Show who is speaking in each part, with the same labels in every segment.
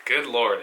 Speaker 1: Good Lord,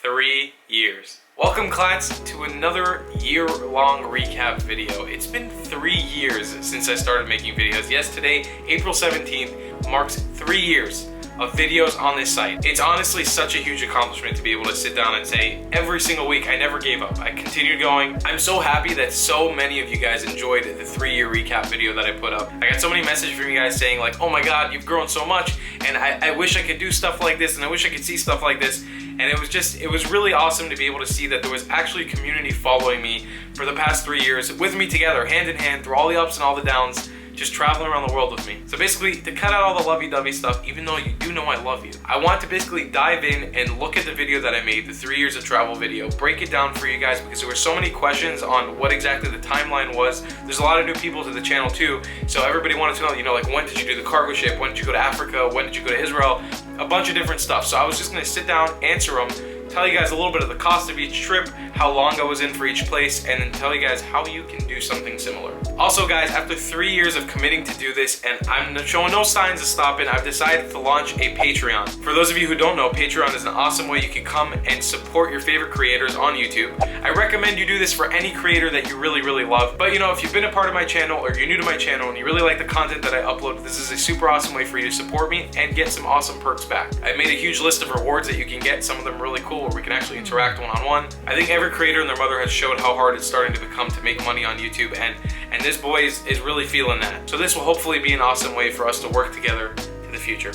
Speaker 1: 3 years. Welcome, Clatts, to another year-long recap video. It's been 3 years since I started making videos. Yes, today, April 17th, marks 3 years of videos on this site. It's honestly such a huge accomplishment to be able to sit down and say every single week I never gave up. I continued going. I'm so happy that so many of you guys enjoyed the 3-year recap video that I put up. I got so many messages from you guys saying like, oh my god, you've grown so much and I wish I could do stuff like this and I wish I could see stuff like this. And it was really awesome to be able to see that there was actually a community following me for the past 3 years, with me together, hand in hand, through all the ups and all the downs, just traveling around the world with me. So basically, to cut out all the lovey-dovey stuff, even though you do know I love you, I want to basically dive in and look at the video that I made, the 3 years of travel video, break it down for you guys because there were so many questions on what exactly the timeline was. There's a lot of new people to the channel too, so everybody wanted to know, like, when did you do the cargo ship? When did you go to Africa? When did you go to Israel? A bunch of different stuff. So I was just gonna sit down, answer them, tell you guys a little bit of the cost of each trip, how long I was in for each place, and then tell you guys how you can do something similar. Also guys, after 3 years of committing to do this, and I'm showing no signs of stopping, I've decided to launch a Patreon. For those of you who don't know, Patreon is an awesome way you can come and support your favorite creators on YouTube. I recommend you do this for any creator that you really, really love. But you know, if you've been a part of my channel or you're new to my channel and you really like the content that I upload, this is a super awesome way for you to support me and get some awesome perks back. I've made a huge list of rewards that you can get, some of them really cool, where we can actually interact one-on-one. I think every creator and their mother has showed how hard it's starting to become to make money on YouTube, and this boy is really feeling that. So this will hopefully be an awesome way for us to work together in the future.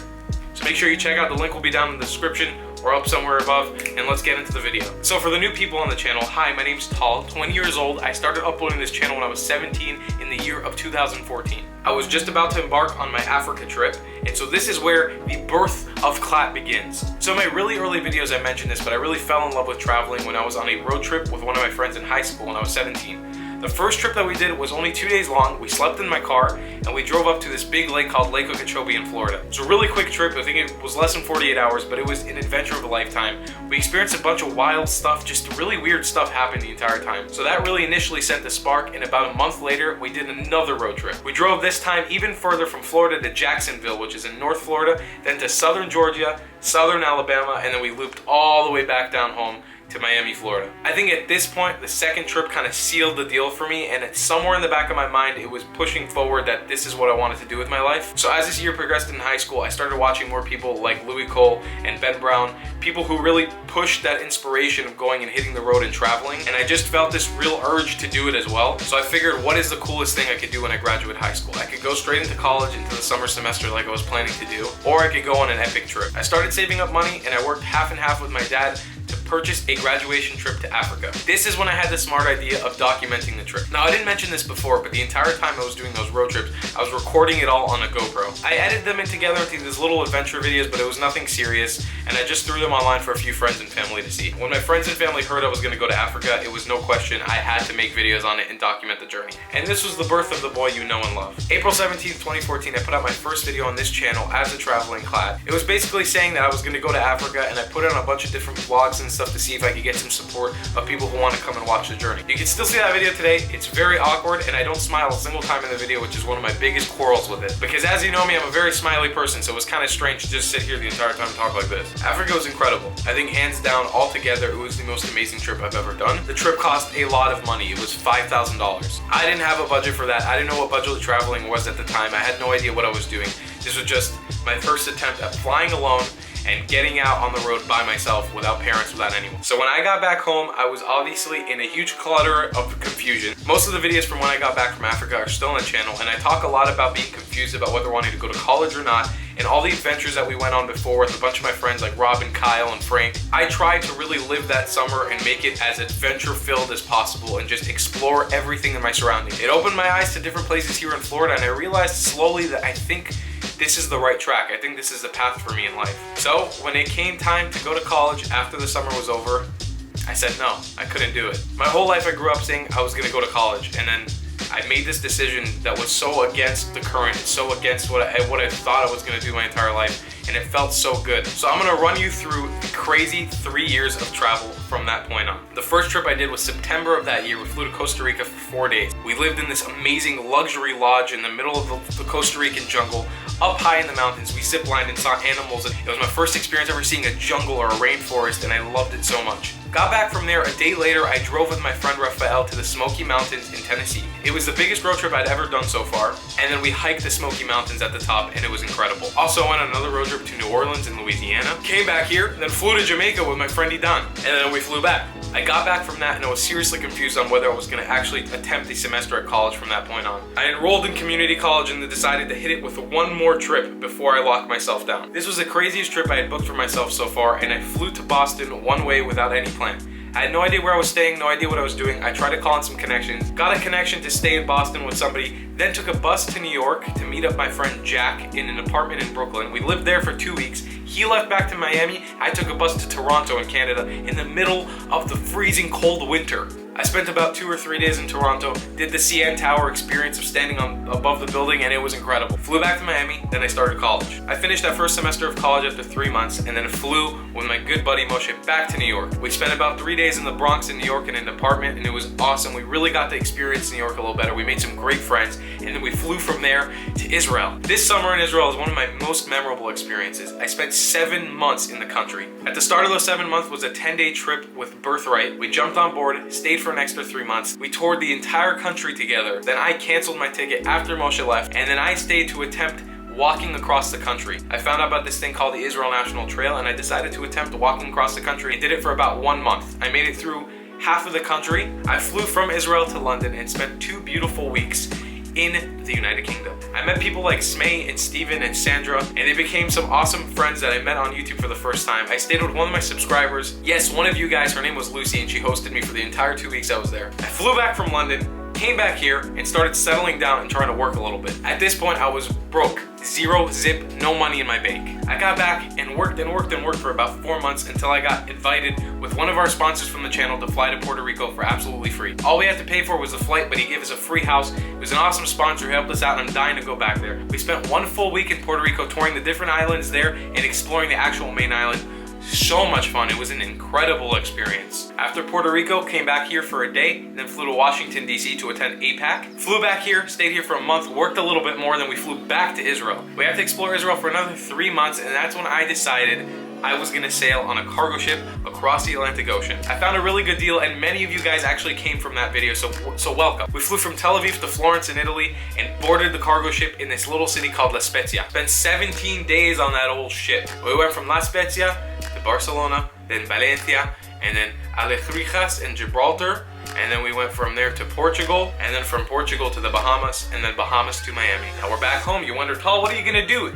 Speaker 1: So make sure you check out, the link will be down in the description or up somewhere above, and let's get into the video. So for the new people on the channel, hi, my name's Tal, 20 years old. I started uploading this channel when I was 17 in the year of 2014. I was just about to embark on my Africa trip, and so this is where the birth of CLATT begins. So in my really early videos I mentioned this, but I really fell in love with traveling when I was on a road trip with one of my friends in high school when I was 17. The first trip that we did was only 2 days long. We slept in my car and we drove up to this big lake called Lake Okeechobee in Florida. It was a really quick trip. I think it was less than 48 hours, but it was an adventure of a lifetime. We experienced a bunch of wild stuff, just really weird stuff happened the entire time. So that really initially sent the spark, and about a month later, we did another road trip. We drove this time even further from Florida to Jacksonville, which is in North Florida, then to southern Georgia, southern Alabama, and then we looped all the way back down home to Miami, Florida. I think at this point, the second trip kind of sealed the deal for me, and it's somewhere in the back of my mind, it was pushing forward that this is what I wanted to do with my life. So as this year progressed in high school, I started watching more people like Louis Cole and Ben Brown, people who really pushed that inspiration of going and hitting the road and traveling, and I just felt this real urge to do it as well. So I figured, what is the coolest thing I could do when I graduate high school? I could go straight into college, into the summer semester like I was planning to do, or I could go on an epic trip. I started saving up money, and I worked half and half with my dad to purchase a graduation trip to Africa. This is when I had the smart idea of documenting the trip. Now, I didn't mention this before, but the entire time I was doing those road trips, I was recording it all on a GoPro. I edited them in together into these little adventure videos, but it was nothing serious, and I just threw them online for a few friends and family to see. When my friends and family heard I was gonna go to Africa, it was no question, I had to make videos on it and document the journey. And this was the birth of the boy you know and love. April 17th, 2014, I put out my first video on this channel as TheTravelingClatt. It was basically saying that I was gonna go to Africa, and I put on a bunch of different vlogs and stuff to see if I could get some support of people who want to come and watch the journey. You can still see that video today. It's very awkward, and I don't smile a single time in the video, which is one of my biggest quarrels with it. Because as you know me, I'm a very smiley person, so it was kind of strange to just sit here the entire time and talk like this. Africa was incredible. I think hands down, altogether, it was the most amazing trip I've ever done. The trip cost a lot of money. It was $5,000. I didn't have a budget for that. I didn't know what budget traveling was at the time. I had no idea what I was doing. This was just my first attempt at flying alone and getting out on the road by myself without parents, without anyone. So when I got back home, I was obviously in a huge clutter of confusion. Most of the videos from when I got back from Africa are still on the channel, and I talk a lot about being confused about whether wanting to go to college or not, and all the adventures that we went on before with a bunch of my friends like Rob and Kyle and Frank. I tried to really live that summer and make it as adventure-filled as possible and just explore everything in my surroundings. It opened my eyes to different places here in Florida, and I realized slowly that I think this is the right track. I think this is the path for me in life. So when it came time to go to college after the summer was over, I said no, I couldn't do it. My whole life I grew up saying I was gonna go to college, and then I made this decision that was so against the current, so against what I thought I was gonna do my entire life, and it felt so good. So I'm gonna run you through the crazy 3 years of travel from that point on. The first trip I did was September of that year. We flew to Costa Rica for 4 days. We lived in this amazing luxury lodge in the middle of the Costa Rican jungle, up high in the mountains. We ziplined and saw animals. It was my first experience ever seeing a jungle or a rainforest, and I loved it so much. Got back from there, a day later, I drove with my friend Rafael to the Smoky Mountains in Tennessee. It was the biggest road trip I'd ever done so far, and then we hiked the Smoky Mountains at the top, and it was incredible. Also went on another road trip to New Orleans in Louisiana, came back here, then flew to Jamaica with my friend Idan, and then we flew back. I got back from that and I was seriously confused on whether I was going to actually attempt a semester at college from that point on. I enrolled in community college and then decided to hit it with one more trip before I locked myself down. This was the craziest trip I had booked for myself so far, and I flew to Boston one way without any plan. I had no idea where I was staying, no idea what I was doing. I tried to call in some connections, got a connection to stay in Boston with somebody, then took a bus to New York to meet up my friend Jack in an apartment in Brooklyn. We lived there for 2 weeks. He left back to Miami. I took a bus to Toronto in Canada in the middle of the freezing cold winter. I spent about 2 or 3 days in Toronto, did the CN Tower experience of standing above the building, and it was incredible. Flew back to Miami, then I started college. I finished that first semester of college after 3 months, and then flew with my good buddy Moshe back to New York. We spent about 3 days in the Bronx in New York in an apartment, and it was awesome. We really got to experience New York a little better. We made some great friends, and then we flew from there to Israel. This summer in Israel is one of my most memorable experiences. I spent 7 months in the country. At the start of those 7 months was a 10-day trip with Birthright. We jumped on board, stayed for an extra 3 months. We toured the entire country together. Then I canceled my ticket after Moshe left, and then I stayed to attempt walking across the country. I found out about this thing called the Israel National Trail, and I decided to attempt walking across the country and did it for about 1 month. I made it through half of the country. I flew from Israel to London and spent 2 beautiful weeks in the United Kingdom. I met people like Smay and Steven and Sandra, and they became some awesome friends that I met on YouTube for the first time. I stayed with one of my subscribers. Yes, one of you guys, her name was Lucy, and she hosted me for the entire 2 weeks I was there. I flew back from London, came back here, and started settling down and trying to work a little bit. At this point, I was broke. Zero zip, no money in my bank. I got back and worked and worked and worked for about 4 months until I got invited with one of our sponsors from the channel to fly to Puerto Rico for absolutely free. All we had to pay for was the flight, but he gave us a free house. It was an awesome sponsor who helped us out, and I'm dying to go back there. We spent 1 full week in Puerto Rico touring the different islands there and exploring the actual main island. So much fun. It was an incredible experience. After Puerto Rico, came back here for a day, then flew to Washington, D.C. to attend APAC. Flew back here, stayed here for a month, worked a little bit more, then we flew back to Israel. We had to explore Israel for another 3 months, and that's when I decided I was gonna sail on a cargo ship across the Atlantic Ocean. I found a really good deal, and many of you guys actually came from that video, so welcome. We flew from Tel Aviv to Florence in Italy and boarded the cargo ship in this little city called La Spezia. Spent 17 days on that old ship. We went from La Spezia to Barcelona, then Valencia, and then Alebrijas and Gibraltar, and then we went from there to Portugal, and then from Portugal to the Bahamas, and then Bahamas to Miami. Now we're back home. You wondered, Paul, what are you gonna do?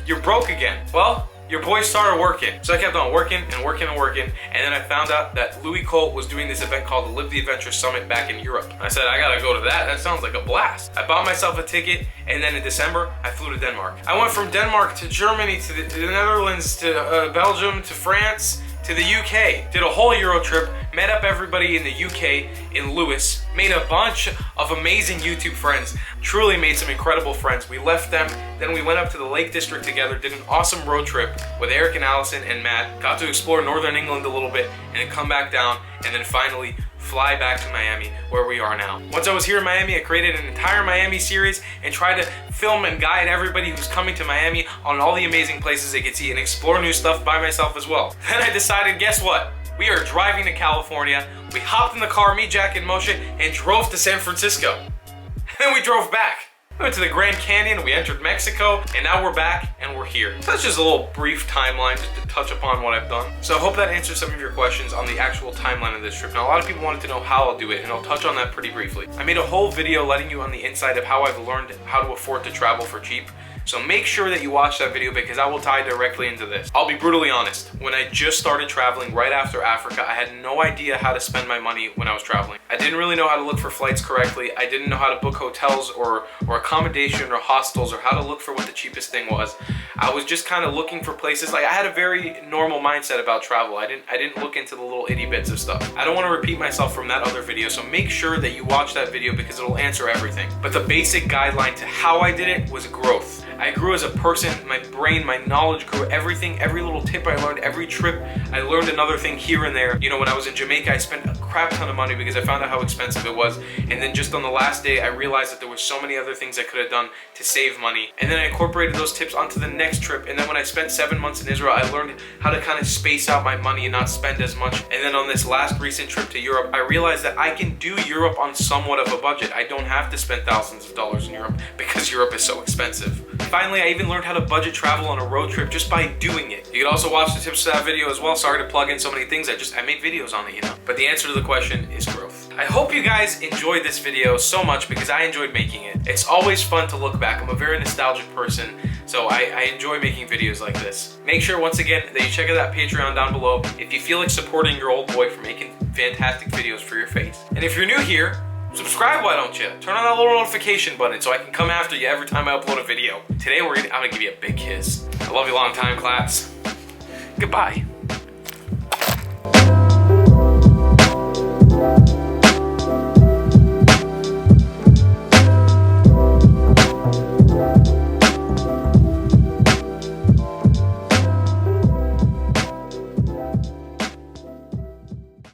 Speaker 1: You're broke again. Well, your boy started working. So I kept on working and working and working, and then I found out that Louis Colt was doing this event called the Live the Adventure Summit back in Europe. I said, I gotta go to that. That sounds like a blast. I bought myself a ticket, and then in December, I flew to Denmark. I went from Denmark to Germany to the Netherlands to Belgium to France to the UK. Did a whole Euro trip, met up everybody in the UK in Lewis, made a bunch of amazing YouTube friends, truly made some incredible friends. We left them, then we went up to the Lake District together, did an awesome road trip with Eric and Allison and Matt, got to explore Northern England a little bit, and then come back down, and then finally fly back to Miami, where we are now. Once I was here in Miami, I created an entire Miami series and tried to film and guide everybody who's coming to Miami on all the amazing places they could see and explore new stuff by myself as well. Then I decided, guess what? We are driving to California. We hopped in the car, me, Jack, and Moshe, and drove to San Francisco. And then we drove back. We went to the Grand Canyon, we entered Mexico, and now we're back and we're here. So that's just a little brief timeline just to touch upon what I've done. So I hope that answers some of your questions on the actual timeline of this trip. Now, a lot of people wanted to know how I'll do it, and I'll touch on that pretty briefly. I made a whole video letting you on the inside of how I've learned how to afford to travel for cheap. So make sure that you watch that video because I will tie directly into this. I'll be brutally honest. When I just started traveling right after Africa, I had no idea how to spend my money when I was traveling. I didn't really know how to look for flights correctly. I didn't know how to book hotels or accommodation or hostels or how to look for what the cheapest thing was. I was just kind of looking for places. Like, I had a very normal mindset about travel. I didn't look into the little itty bits of stuff. I don't want to repeat myself from that other video, so make sure that you watch that video because it'll answer everything. But the basic guideline to how I did it was growth. I grew as a person, my brain, my knowledge grew, everything, every little tip I learned, every trip, I learned another thing here and there. You know, when I was in Jamaica, I spent a crap ton of money because I found out how expensive it was. And then just on the last day, I realized that there were so many other things I could have done to save money. And then I incorporated those tips onto the next trip. And then when I spent 7 months in Israel, I learned how to kind of space out my money and not spend as much. And then on this last recent trip to Europe, I realized that I can do Europe on somewhat of a budget. I don't have to spend thousands of dollars in Europe because Europe is so expensive. Finally, I even learned how to budget travel on a road trip just by doing it. You can also watch the tips to that video as well. Sorry to plug in so many things. I made videos on it, you know. But the answer to the question is growth. I hope you guys enjoyed this video so much because I enjoyed making it. It's always fun to look back. I'm a very nostalgic person, so I enjoy making videos like this. Make sure, once again, that you check out that Patreon down below if you feel like supporting your old boy for making fantastic videos for your face. And if you're new here, subscribe, why don't you? Turn on that little notification button so I can come after you every time I upload a video. Today I'm gonna give you a big kiss. I love you long time, clats. Goodbye.